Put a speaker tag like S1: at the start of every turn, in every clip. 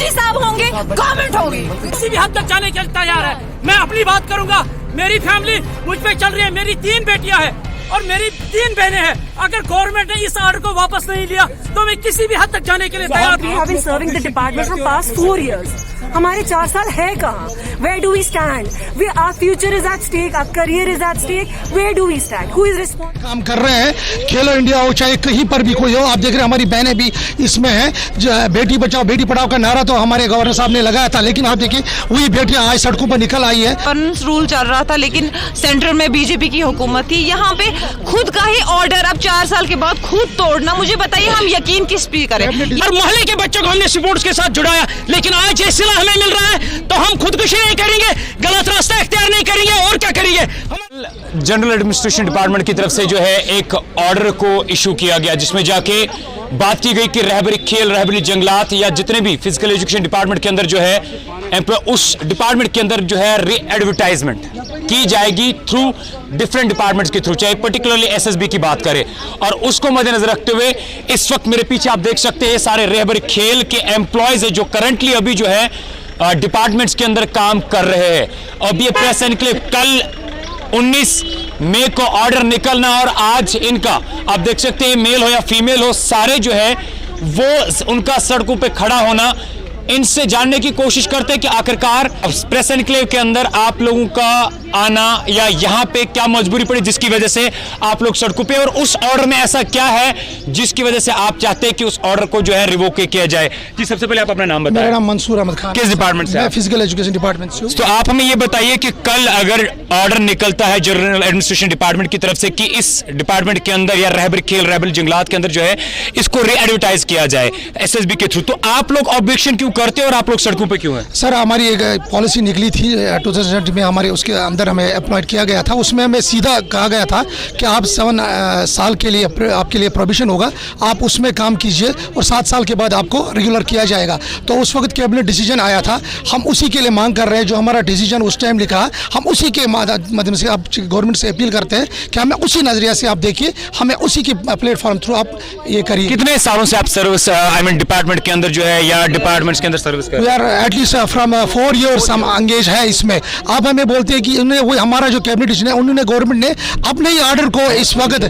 S1: Ministry साहब होंगे, government होगी।
S2: किसी भी हद तक जाने के लिए तैयार है। मैं अपनी बात करूंगा, मेरी फैमिली मुझ पे चल रही है, मेरी 3 बेटियां हैं और मेरी 3 बहनें हैं। अगर गवर्नमेंट ने इस ऑर्डर को वापस नहीं लिया तो मैं किसी भी हद तक जाने के लिए तैयार हूँ।
S3: हमारे 4 साल है कहाँ? Where do we stand? Our future is at stake, our career is at stake. Where do we stand? Who is responsible?
S4: काम कर रहे हैं, खेलो इंडिया हो चाहे कहीं पर भी कोई हो, आप देख रहे हैं हमारी बहनें भी इसमें हैं। बेटी बचाओ बेटी पढ़ाओ का नारा तो हमारे गवर्नर साहब ने लगाया था, लेकिन आप देखिए वही बेटियां आज सड़कों पर निकल आई है।
S1: रूल चल रहा था, लेकिन सेंट्रल में बीजेपी की हुकूमत थी। यहाँ पे खुद का ही ऑर्डर अब 4 साल के बाद खुद तोड़ना, मुझे बताइए हम यकीन किस पे करें?
S2: और मोहल्ले के बच्चों को हमने स्पोर्ट्स के साथ जुड़ाया, लेकिन आज ये सिला हमें मिल रहा है तो हम खुदकुशी नहीं करेंगे, गलत रास्ता इख्तियार नहीं करेंगे, और क्या करेंगे?
S5: जनरल एडमिनिस्ट्रेशन डिपार्टमेंट की तरफ से जो है एक ऑर्डर को इशू किया गया, जिसमें जाके बात की गई कि रहबरी खेल, रहबरी जंगलात या जितने भी फिजिकल एजुकेशन डिपार्टमेंट के अंदर जो है उस डिपार्टमेंट के अंदर जो है री एडवर्टाइजमेंट की जाएगी थ्रू डिफरेंट डिपार्टमेंट्स के थ्रू, चाहे पर्टिकुलरली एसएसबी की बात करें। और उसको मद्देनजर रखते हुए इस वक्त मेरे पीछे आप देख सकते हैं सारे रहबरी खेल के एम्प्लॉयज है जो करंटली अभी जो है डिपार्टमेंट्स के अंदर काम कर रहे हैं। अब ये प्रेस एनक्लेव कल 19 मई को ऑर्डर निकलना और आज इनका आप देख सकते हैं मेल हो या फीमेल हो सारे जो है वो उनका सड़कों पे खड़ा होना, इनसे जानने की कोशिश करते हैं कि आखिरकार प्रेस एनक्लेव के अंदर आप लोगों का आना या यहाँ पे क्या मजबूरी पड़ी जिसकी वजह से आप लोग सड़कों पे, और उस ऑर्डर में ऐसा क्या है जिसकी वजह से आप चाहते हैं कि उस ऑर्डर को जो है रिवोक किया जाए। जी सबसे पहले आप अपना नाम बताएं।
S4: मेरा नाम मंसूर अहमद खान।
S5: किस डिपार्टमेंट से?
S4: मैं फिजिकल एजुकेशन डिपार्टमेंट से हूं।
S5: तो आप हमें ये बताइए कि कल अगर ऑर्डर निकलता है जनरल एडमिनिस्ट्रेशन डिपार्टमेंट की तरफ से कि इस डिपार्टमेंट के अंदर या रहबरी खेल, रहबरी जंगलात के अंदर जो है इसको री एडवर्टाइज किया जाए एसएसबी के थ्रू, तो आप लोग ऑब्जेक्शन क्यों करते हैं और आप लोग सड़कों पे क्यों हैं?
S4: सर हमारी एक पॉलिसी निकली थी 2000 में, हमारे उसके अंदर हमें अपॉइंट किया गया था। उसमें हमें सीधा कहा गया था कि आप 7 साल के लिए आपके लिए प्रोविजन होगा, आप उसमें काम कीजिए और 7 साल के बाद आपको रेगुलर किया जाएगा। तो उस वक्त कैबिनेट डिसीजन आया था, हम उसी के लिए मांग कर रहे हैं। जो हमारा डिसीजन उस टाइम लिखा, हम उसी के माध्यम से आप गवर्नमेंट से अपील करते हैं कि हमें उसी नजरिया से आप देखिए, हमें उसी के प्लेटफॉर्म थ्रू आप ये करिए।
S5: कितने सालों से आप सर्विस डिपार्टमेंट के अंदर जो है या डिपार्टमेंट्स के अंदर सर्विस कर रहे हैं?
S4: We are at least from 4 years हम एंगेज है इसमें। आप हमें बोलते हैं कि वो हमारा जो कैबिनेट डिसीजन है, उन्होंने गवर्नमेंट ने अपने ही ऑर्डर को इस वक्त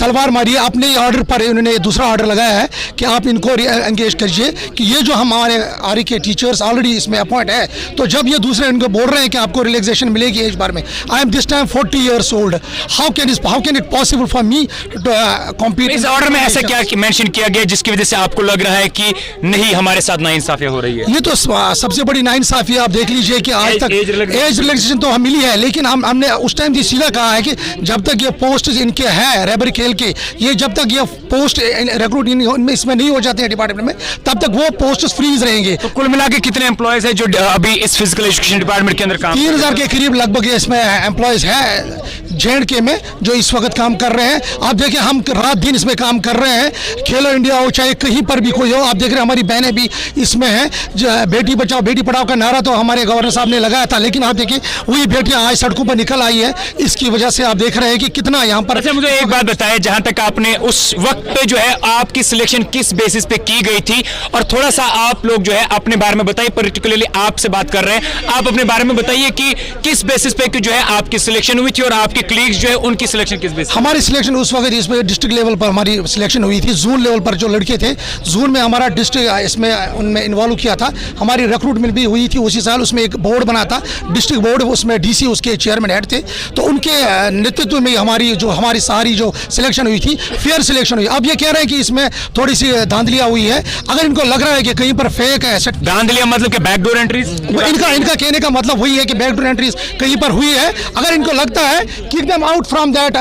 S4: तलवार मारी है, अपने ही ऑर्डर पर उन्होंने दूसरा ऑर्डर लगाया है कि आप इनको एंगेज करिए कि ये जो हमारे आर के टीचर्स ऑलरेडी इसमें अपॉइंट है, तो जब ये दूसरे इनको बोल रहे हैं कि आपको रिलैक्सेशन मिलेगी एज बार में, I am this time 40 years old, how can it possible for me to compete?
S5: इस ऑर्डर में ऐसा क्या मेंशन किया गया जिसकी वजह से आपको लग रहा है कि नहीं हमारे साथ नाइंसाफी हो रही है?
S4: ये तो सबसे बड़ी नाइंसाफी आप देख लीजिए कि आज तक एज रिलैक्सेशन तो मिली है, लेकिन हमने उस टाइम सीधा कहा है कि जब तक ये पोस्ट इनके हैं रहबरी खेल के, ये जब तक ये पोस्ट रिक्रूट इसमें नहीं हो जाते हैं डिपार्टमेंट में, तब तक वो पोस्ट फ्रीज रहेंगे।
S5: तो कुल मिला के कितने एम्प्लॉयज हैं जो अभी इस फिजिकल एजुकेशन डिपार्टमेंट के अंदर काम?
S4: 3000 के करीब लगभग इसमें एम्प्लॉयज है JNK में जो इस वक्त काम कर रहे हैं। आप देखिए हम रात दिन इसमें काम कर रहे हैं, खेलो इंडिया हो चाहे कहीं पर भी कोई हो, आप देख रहे हैं हमारी बहनें भी इसमें हैं। बेटी बचाओ बेटी पढ़ाओ का नारा तो हमारे गवर्नर साहब ने लगाया था, लेकिन आप देखिए वही बेटियां आज सड़कों पर निकल आई है। इसकी वजह से आप देख रहे हैं कि कितना यहाँ पर।
S5: अच्छा मुझे एक बात बताएं, जहां तक आपने उस वक्त पे जो है आपकी सिलेक्शन किस बेसिस पे की गई थी, और थोड़ा सा आप लोग जो है अपने बारे में बताइए, पर्टिकुलरली आपसे बात कर रहे हैं, आप अपने बारे में बताइए कि किस बेसिस पे जो है आपकी सिलेक्शन हुई थी और आपके कलीग्स जो है उनकी सिलेक्शन किस बेसिस?
S4: हमारी सिलेक्शन उस वक्त इस डिस्ट्रिक्ट लेवल पर हमारी सिलेक्शन हुई थी। जोन लेवल पर जो लड़के थे, जोन में हमारा डिस्ट्रिक्ट इसमें उनमें इन्वॉल्व किया था। हमारी रिक्रूटमेंट भी हुई थी उसी साल, उसमें एक बोर्ड बना था डिस्ट्रिक्ट बोर्ड, उसमें DC उसके चेयरमैन हेड थे, तो उनके नेतृत्व में हमारी सारी जो सिलेक्शन हुई थी फेयर सिलेक्शन हुई। अब ये कह रहे हैं कि इसमें थोड़ी सी धांधलियां हुई है। अगर इनको लग रहा है कि कहीं पर फेक है,
S5: धांधलियां मतलब कि बैकडोर एंट्रीज,
S4: इनका कहने का मतलब वही है कि बैकडोर एंट्रीज कहीं पर हुई है। अगर इनको लगता है keep them out from that.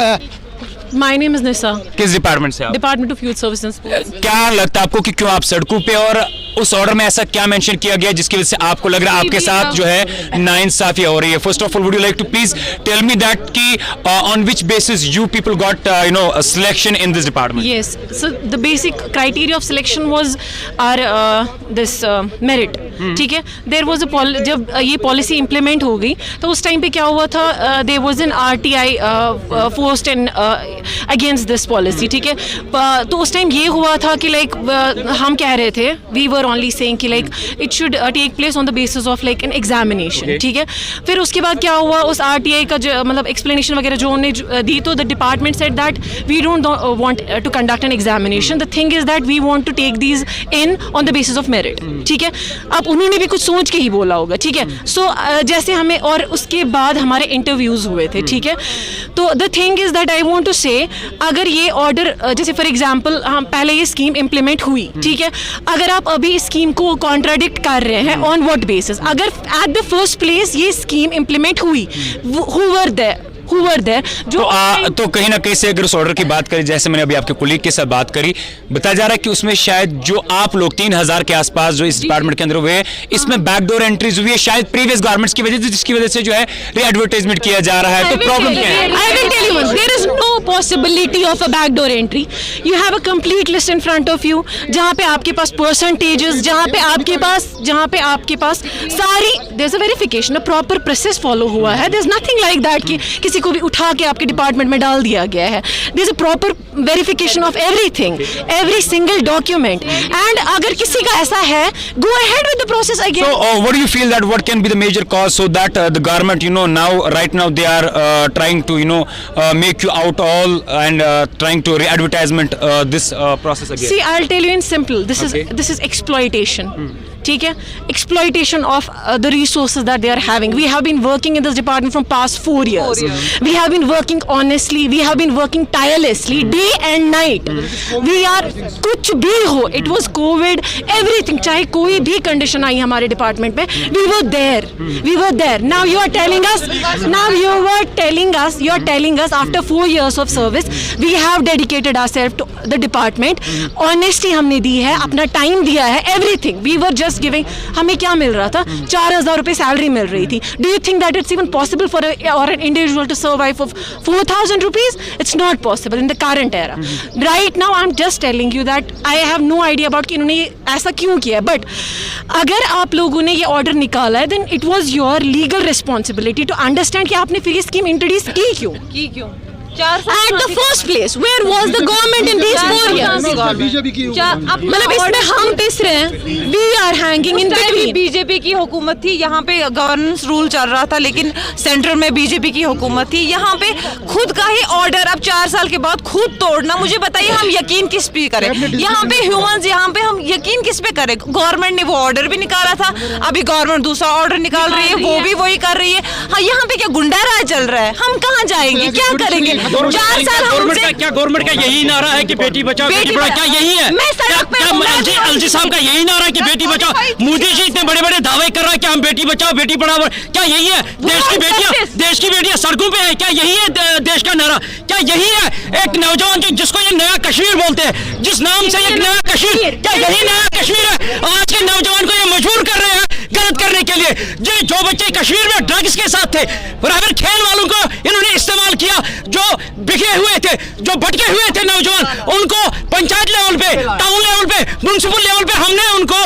S6: My name is Nisa.
S5: किस डिपार्टमेंट से आप?
S6: Department of youth service and sports.
S5: क्या लगता है आपको कि क्यों आप सड़कों पे, और उस ऑर्डर में ऐसा क्या मेंशन किया गया जिसकी वजह से आपको लग रहा है आपके साथ जो है नाइंसाफी हो रही है? First of all would you like to please tell me that कि on which basis you people got selection in this department?
S6: Yes, so the basic criteria of selection was our this merit. ठीक है, there was a जब ये policy implement हो गई तो उस time पे क्या हुआ था, there was an RTI forced and against this policy. ठीक है, तो उस टाइम ये हुआ था कि लाइक हम कह रहे थे, we were were only saying कि like it should take place on the basis of like an examination, ठीक है। फिर उसके बाद क्या हुआ, उस RTI का जो मतलब एक्सप्लेनेशन वगैरह जो उन्होंने दी, तो the department said that we don't want to conduct an examination, the thing is that we want to take these in on the basis of merit, ठीक है। अब उन्होंने भी कुछ सोच के ही बोला होगा, ठीक है। सो जैसे हमें, और उसके बाद हमारे इंटरव्यूज हुए थे, ठीक है। तो the thing is that I want to say, अगर ये ऑर्डर जैसे फॉर एग्जांपल हम पहले ये स्कीम इम्प्लीमेंट हुई, ठीक है, अगर आप अभी इस स्कीम को कॉन्ट्राडिक्ट कर रहे हैं ऑन व्हाट बेसिस, अगर एट द फर्स्ट प्लेस ये स्कीम इम्प्लीमेंट हुई, who were there जो
S5: तो कहीं ना कहीं से अगर उस ऑर्डर की बात करें, जैसे मैंने अभी आपके कुलीग के साथ बात करी, बताया जा रहा है कि उसमें शायद जो आप लोग 3000 के आसपास जो इस डिपार्टमेंट के अंदर हुए हैं, इसमें बैकडोर एंट्रीज हुई है शायद प्रीवियस गवर्नमेंट्स की वजह से, जिसकी वजह से जो है री-एडवर्टाइजमेंट किया जा रहा है। तो प्रॉब्लम क्या है?
S6: I will tell you one. There is no possibility of a backdoor entry. You have a complete list in front of you, जहाँ पे आपके पास percentages, जहाँ पे आपके पास सारी, there's a verification, a proper process follow हुआ है. There's nothing like that कि किसी को भी उठा के आपके डिपार्टमेंट में डाल दिया गया है. There's a proper verification of everything, every single document. And अगर किसी का ऐसा है, go ahead with the process again.
S5: So what do you feel that what can be the major cause so that the government, right now they are trying to make you out all and trying to re-advertisement this process again?
S6: See, I'll tell you in simple. This is exploitation. ठीक है, exploitation of the resources that they are having. We have been working in this department from past 4 years. We have been working honestly. We have been working tirelessly, day and night. We are कुछ भी हो, it was COVID, everything. चाहे कोई भी condition आई हमारे department में, we were there. We were there. Now you are telling us after 4 years of service, we have dedicated ourselves to the department. Honesty हमने दी है, अपना time दिया है, everything. We were just giving. हमें क्या मिल रहा था? 4000 रुपए सैलरी मिल रही थी. Do you think that it's even possible for an individual to survive for 4000 rupees? It's not possible in the current era. Right now I'm just telling you that I have no idea about कि इन्होंने ऐसा क्यों किया है. But अगर आप लोगों ने ये ऑर्डर निकाला है, then it was your legal responsibility to understand कि आपने फिर ये स्कीम इंट्रोड्यूस की क्यों? At the first place, where was the government in these 4 years? मतलब इसमें हम पिस रहे हैं. We are hanging in between.
S1: BJP की हुकूमत थी, यहाँ पे गवर्नेंस रूल चल रहा था, लेकिन सेंट्रल में बीजेपी की हुकूमत थी. यहाँ पे खुद का ही ऑर्डर अब 4 साल के बाद खुद तोड़ना, मुझे बताइए हम यकीन किस पे करें? यहाँ पे ह्यूमंस, यहाँ पे हम यकीन किस पे करें? गवर्नमेंट ने वो ऑर्डर भी निकाला था, अभी गवर्नमेंट दूसरा ऑर्डर निकाल रही है, वो भी वही कर रही है. हाँ, यहाँ पे क्या गुंडा राज चल रहा है? हम कहाँ जाएंगे, क्या करेंगे? 4 साल
S2: गवर्नमेंट का यही नारा है कि बेटी बचाओ बेटी पढ़ाओ, क्या यही है? अलजी साहब का यही नारा है कि बेटी बचाओ? मोदी जी इतने बड़े बड़े दावे कर रहा है कि हम बेटी बचाओ बेटी पढ़ाओ, क्या यही है? देश की बेटियां सड़कों पे है, क्या यही है देश का नारा? क्या यही है एक नौजवान जिसको ये नया कश्मीर बोलते हैं, जिस नाम से एक नया कश्मीर, क्या यही नया कश्मीर है? आज के नौजवान को ये मजबूर कर रहे हैं गलत करने के लिए. जो बच्चे कश्मीर में ड्रग्स के साथ थे, बराबर खेल वालों को इन्होंने इस्तेमाल किया, जो बिखरे हुए थे, जो भटके हुए थे नौजवान, उनको पंचायत लेवल पे, टाउन लेवल पे, म्युनिसिपल लेवल पे हमने उनको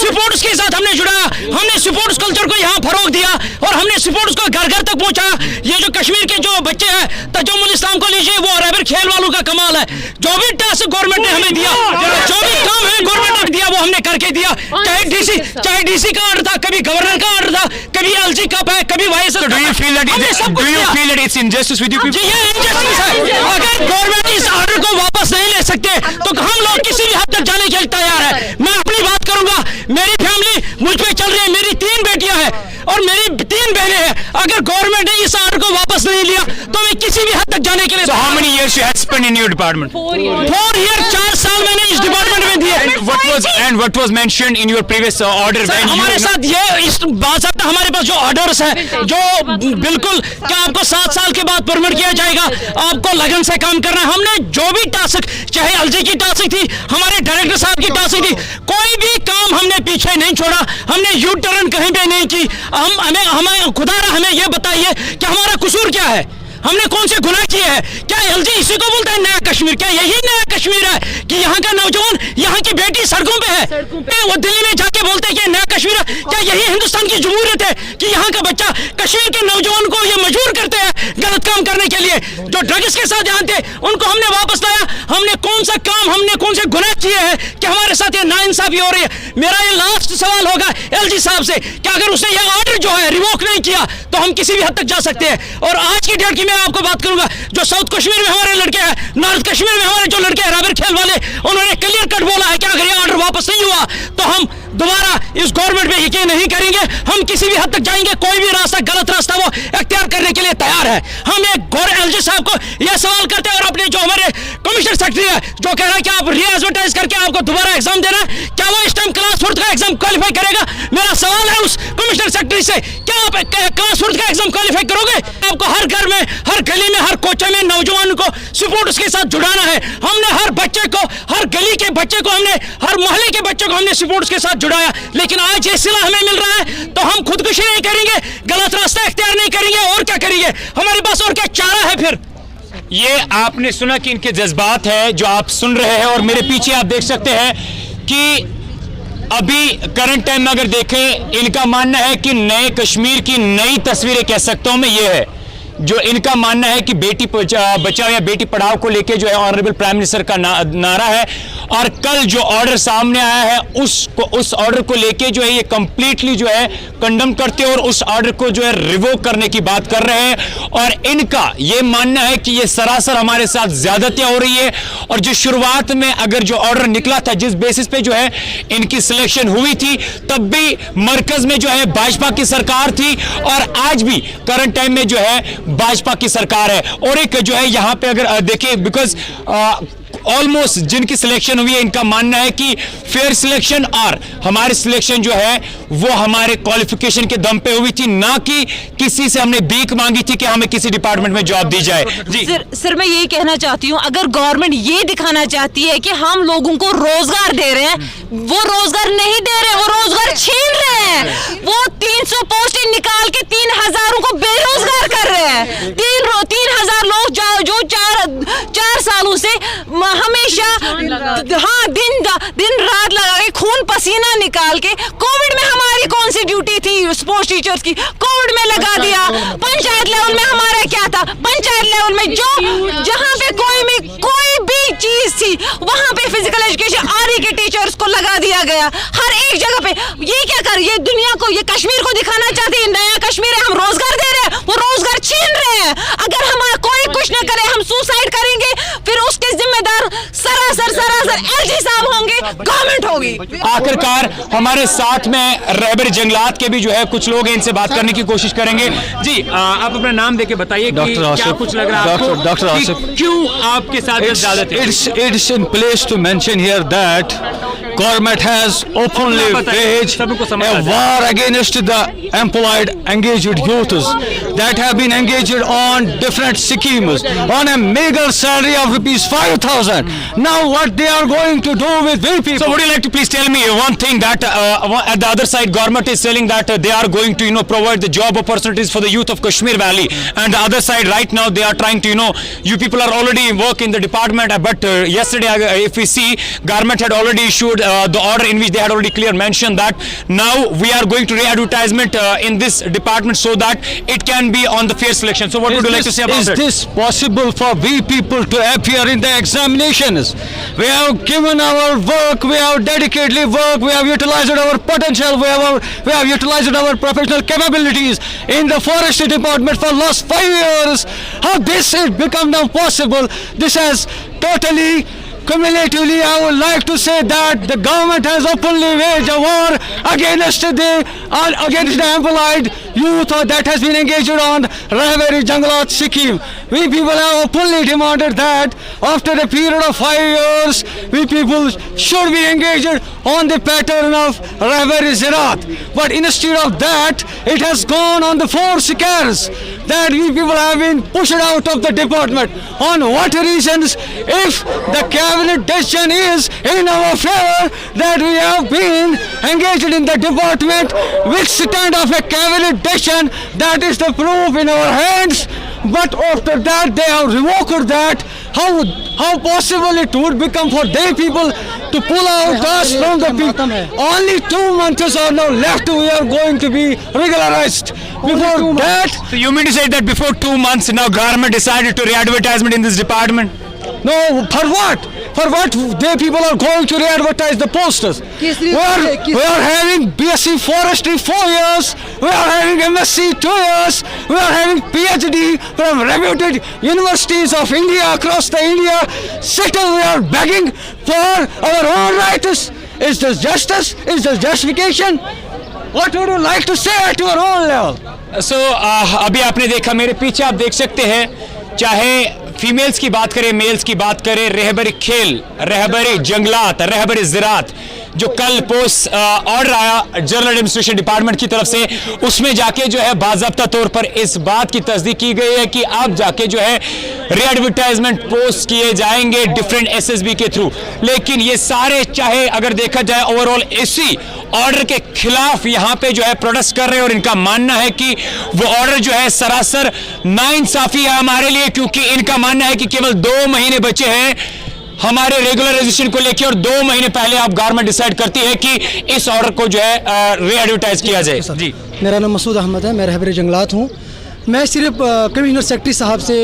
S2: स्पोर्ट्स के साथ हमने जुड़ाया, हमने स्पोर्ट्स कल्चर को यहाँ फरोग दिया और हमने स्पोर्ट्स को घर घर तक पहुँचाया. ये जो कश्मीर के जो बच्चे हैं, तजुमुल इस्लाम को लीजिए, वो अरबिक खेल वालों का कमाल है. जो भी टास्क गवर्नमेंट ने हमें दिया, जो भी काम है गवर्नमेंट ने दिया, वो हमने करके दिया. चाहे डीसी का ऑर्डर था, कभी गवर्नर का ऑर्डर था, कभी एलजी कप है, कभी vice.
S5: Do you feel that it's injustice with you people?
S2: ये injustice है. अगर गवर्नमेंट इस ऑर्डर को वापस नहीं ले सकते, तो हम लोग किसी भी हद तक जाने के लिए तैयार है. मैं अपनी बात करूंगा, मेरी फैमिली मुझ पे चल रही है, मेरी 3 बेटियां हैं और मेरी 3 बहनें हैं. अगर गवर्नमेंट ने इस ऑर्डर को वापस नहीं लिया, तो मैं किसी भी हद तक जाने के लिए.
S5: So how many years you had spent in your department?
S2: 4 years, 4 साल मैंने इस डिपार्टमेंट में दिए.
S5: And what was mentioned in your previous order?
S2: हमारे साथ ये इस बात साथ हमारे पास जो ऑर्डर्स हैं, जो बिल्कुल क्या आपको 7 साल के बाद परमिट किया जाएगा, आपको लगन से काम करना है. हमने जो भी टास्क, चाहे एलजी की टास्क थी, हमारे डायरेक्टर साहब की टास्क थी, कोई भी काम हमने पीछे नहीं छोड़ा. हमने यू टर्न कहीं पे नहीं की. हमें खुदारा हमें ये बताइए कि हमारा कसूर क्या है?
S5: हमने कौन से गुनाह किए हैं? क्या एलजी इसी को बोलता है नया कश्मीर? क्या यही नया कश्मीर है कि यहाँ का नौजवान, यहाँ की बेटी सड़कों पे है? वो दिल्ली में जाके बोलते हैं कि नया कश्मीर है। क्या यही हिंदुस्तान की जमहूरियत है कि यहाँ का बच्चा कश्मीर के नौजवान को ये मजबूर करते हैं गलत काम करने के लिए? जो ड्रग्स के साथ यहाँ थे उनको हमने वापस लाया। हमने कौन सा काम, हमने कौन से गुनाह किए हैं कि हमारे साथ ये नाइंसाफी हो रही है? मेरा ये लास्ट सवाल होगा एलजी साहब से कि अगर उसने ये ऑर्डर जो है रिवोक नहीं किया तो हम किसी भी हद तक जा सकते हैं। और आज की डेट की मैं आपको बात करूंगा, जो साउथ कश्मीर में हमारे लड़के हैं, नॉर्थ कश्मीर में हमारे जो लड़के हैं रैबर खेल वाले, उन्होंने क्लियर कट बोला है कि अगर ये ऑर्डर वापस नहीं हुआ तो हम दोबारा इस गवर्नमेंट पे यकीन नहीं करेंगे। हम किसी भी हद तक जाएंगे, कोई भी रास्ता, गलत रास्ता वो इख्तियार करने के लिए तैयार है। हम एक एलजी साहब को यह सवाल करते हैं और अपने जो हमारे कमिश्नर सेक्रेटरी है जो कह रहा है कि आप री एडवर्टाइज करके आपको दोबारा एग्जाम देना, क्या वो इस टाइम क्लास 4 का एग्जाम क्वालिफाई करेगा? मेरा सवाल है उस कमिश्नर सेक्रेटरी से, क्या आप क्लास 4 का एग्जाम क्वालिफाई करोगे? आपको हर घर में, हर गली में, हर कोचे में नौजवान को सपोर्ट्स के साथ जुड़ाना है। हमने हर बच्चे को, हर गली के बच्चे को, हमने हर मोहल्ले के बच्चे को हमने सपोर्ट्स के साथ जुड़ाया। लेकिन आज ये सिला हमें मिल रहा है तो हम खुदकुशी नहीं करेंगे, गलत रास्ता इख्तियार नहीं करेंगे, और क्या करेंगे? हमारे पास और क्या चारा है फिर? ये आपने सुना कि इनके जज्बात है जो आप सुन रहे हैं, और मेरे पीछे आप देख सकते हैं कि अभी करंट टाइम में अगर देखें, इनका मानना है कि नए कश्मीर की नई तस्वीरें कह सकता हूं मैं ये है, जो इनका मानना है कि बेटी बचाओ या बेटी पढ़ाओ को लेके जो है ऑनरेबल प्राइम मिनिस्टर का नारा है। और कल जो ऑर्डर सामने आया है उस ऑर्डर को लेके जो है ये कंप्लीटली जो है कंडम करते हैं और उस ऑर्डर को जो है रिवोक करने की बात कर रहे हैं। और इनका ये मानना है कि ये सरासर हमारे साथ ज्यादतियां हो रही है। और जो शुरुआत में अगर जो ऑर्डर निकला था, जिस बेसिस पे जो है इनकी सिलेक्शन हुई थी, तब भी मरकज में जो है भाजपा की सरकार थी और आज भी करंट टाइम में जो है भाजपा की सरकार है। और एक जो है यहां पे अगर देखें, बिकॉज ऑलमोस्ट जिनकी सिलेक्शन हुई है इनका मानना है कि फेयर सिलेक्शन और हमारी सिलेक्शन जो है वो हमारे क्वालिफिकेशन के दम पे हुई थी, ना कि किसी से हमने भीख मांगी थी कि हमें किसी डिपार्टमेंट में जॉब दी जाए। जी
S1: सर मैं यही कहना चाहती हूँ, अगर गवर्नमेंट ये दिखाना चाहती है कि हम लोगों को रोजगार दे रहे हैं, वो रोजगार नहीं दे रहे, वो रोजगार छीन रहे हैं। वो 300 पोस्टें निकाल के 3000 को बेरोजगार कर रहे हैं। 3000 लोग जो 4 सालों से हमेशा दिन रात लगा के खून पसीना निकाल के, कोविड में हमारी कौन सी ड्यूटी थी स्पोर्ट्स टीचर्स की? कोविड में लगा दिया। पंचायत लेवल में हमारा क्या था? पंचायत लेवल में जो जहाँ पे कोई भी चीज थी वहां पे फिजिकल एजुकेशन आरई के टीचर्स को लगा दिया गया। हर एक जगह पे ये क्या कर, ये दुनिया को, ये कश्मीर को दिखाना चाहते हैं नया कश्मीर है, हम रोजगार दे रहे हैं, वो रोजगार छीन रहे हैं। अगर हमारा कोई कुछ न करे, हम सुसाइड करेंगे, फिर उसके जिम्मेदार सरासर एलजी साहब होंगे, गवर्नमेंट होगी।
S5: आखिरकार हमारे साथ में रहबर जंगलात के भी जो है कुछ लोग हैं, इनसे बात करने की कोशिश करेंगे। जी आप अपना नाम देके बताइए कि क्या कुछ लग रहा है आपको?
S7: डॉक्टर आसिफ,
S5: क्यों आपके साथ
S7: it's in place to mention here that government has openly waged a war against the employed engaged youths that have been engaged on different schemes on a meager salary of ₹5,000. Now what they are going to do with we people?
S5: So would you like to please tell me one thing that at the other side government is telling that they are going to provide the job opportunities for the youth of Kashmir Valley, and the other side right now they are trying to you people are already work in the department, but yesterday if we see government had already issued the order in which they had already clear mentioned that now we are going to re-advertisement in this department so that it can be on the fair selection. So what would you like to say about it?
S7: Is this possible for we people to appear in the examinations? We have given our work, we have dedicatedly worked, we have utilized our potential, we have utilized our professional capabilities in the forestry department for last 5 years. How this has become now possible? This has totally, cumulatively, I would like to say that the government has openly waged a war against the employed youth that has been engaged on Rahbari Janglat scheme. We people have openly demanded that after a period of 5 years, we people should be engaged on the pattern of Rahbari Zirat. But instead of that, it has gone on the 4 scars that we people have been pushed out of the department. On what reasons? If the cabinet decision is in our favor that we have been engaged in the department, which stand of a cabinet decision, that is the proof in our hands. but after that they have revoked that. How possible it would become for their people to pull out us from the people? Only 2 months are now left. We are going to be regularized. Before that,
S5: So you mean to say that before 2 months now government decided to re-advertisement in this department?
S7: no, for what? For what they people are going to re-advertise the posters? We are having BSc Forestry 4 years, we are having MSc 2 years, we are having PhD from reputed universities of India across the India. Still we are begging for our own rights. Is this justice? Is this justification? What would you like to say at your own level?
S5: सो अभी आपने देखा, मेरे पीछे आप देख सकते हैं, चाहे फीमेल्स की बात करें, मेल्स की बात करें, रहबरी खेल, रहबरी जंगलात, रहबरी ज़राअत, जो कल पोस्ट ऑर्डर आया जनरल एडमिनिस्ट्रेशन डिपार्टमेंट की तरफ से, उसमें जाके जो है बाज़ाब्ता तौर पर इस बात की तस्दीक की गई है कि अब जाके जो है री-एडवर्टाइजमेंट पोस्ट किए जाएंगे डिफरेंट एसएसबी के थ्रू। लेकिन ये सारे, चाहे अगर देखा जाए ओवरऑल, इसी ऑर्डर के खिलाफ यहाँ पे जो है प्रोटेस्ट कर रहे हैं और इनका मानना है कि वो ऑर्डर जो है सरासर नाइंसाफी है हमारे लिए, क्योंकि इनका मानना है कि केवल 2 महीने बचे हैं हमारे रेगुलराइजेशन को लेकर और 2 महीने पहले आप गवर्नमेंट डिसाइड करती है कि इस ऑर्डर को जो है री-एडवर्टाइज किया जाए। जी,
S8: मेरा नाम मसूद अहमद है, मैं रहबरी जंगलात हूँ। मैं सिर्फ कमिश्नर सेक्रेटरी साहब से,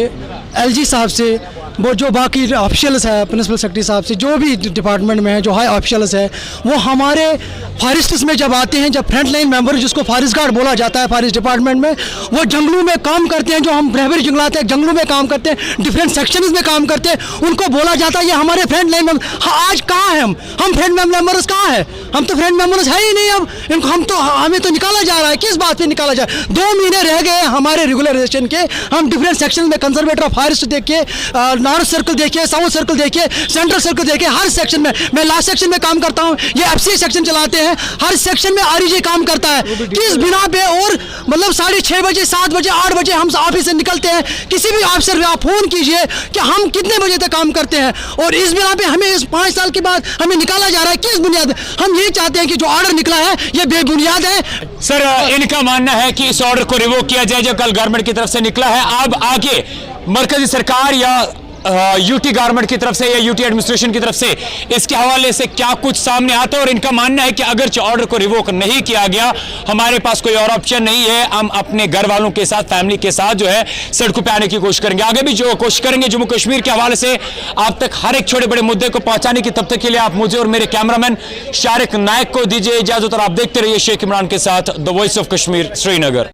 S8: एलजी साहब से, वो जो बाकी ऑफिशियल्स है, प्रिंसिपल सेक्रेटरी साहब से, जो भी डिपार्टमेंट में है, जो हाई ऑफिशियल्स है, वो हमारे फॉरेस्ट्स में जब आते हैं, जब फ्रंट लाइन मेंबर जिसको फॉरेस्ट गार्ड बोला जाता है फॉरेस्ट डिपार्टमेंट में, वो जंगलों में काम करते हैं, जो हम रहबरी जंगलात हैं जंगलों में काम करते हैं, डिफरेंट सेक्शंस में काम करते हैं, उनको बोला जाता है ये हमारे फ्रंट लाइन मेंबर। आज कहाँ हैं हम फ्रंट मेंबर्स कहाँ हैं? हम तो फ्रंट मेंबर्स है ही नहीं। अब इनको हमें तो निकाला जा रहा है। किस बात पे निकाला जा रहा है? 2 महीने रह गए हमारे रेगुलराइजेशन के। हम डिफरेंट सेक्शन में कंजर्वेटर ऑफ फॉरेस्ट देखिए, नॉर्थ सर्कल देखिए, साउथ सर्कल देखिए, सेंट्रल सर्कल देखिए, हर सेक्शन में, मैं लास्ट सेक्शन में काम करता हूँ, ये एफसी सेक्शन चलाते हैं, हर सेक्शन में आरईजी काम करता है। किस बिना पे? और मतलब 6:30 बजे, 7 बजे, 8 बजे हम ऑफिस से निकलते हैं। किसी भी ऑफिसर आप फोन कीजिए कि हम कितने बजे तक काम करते हैं, और इस बिना पे हमें इस 5 साल के बाद हमें निकाला जा रहा है। किस बुनियाद? हम ये चाहते हैं कि जो ऑर्डर निकला है ये बेबुनियाद है।
S5: सर, इनका मानना है कि इस ऑर्डर को रिवोक किया जाए जो कल गवर्नमेंट की तरफ से निकला है। अब आगे मरकजी सरकार या यूटी गवर्नमेंट की तरफ से या यूटी एडमिनिस्ट्रेशन की तरफ से इसके हवाले से क्या कुछ सामने आता है, और इनका मानना है कि अगर ऑर्डर को रिवोक नहीं किया गया, हमारे पास कोई और ऑप्शन नहीं है, हम अपने घर वालों के साथ, फैमिली के साथ जो है सड़कों पे आने की कोशिश करेंगे। आगे भी जो कोशिश करेंगे जम्मू कश्मीर के हवाले से आप तक हर एक छोटे बड़े मुद्दे को पहुंचाने की। तब तक के लिए आप मुझे और मेरे कैमरामैन शारिक नायक को दीजिए इजाजत, और आप देखते रहिए शेख इमरान के साथ the voice of Kashmir, Srinagar.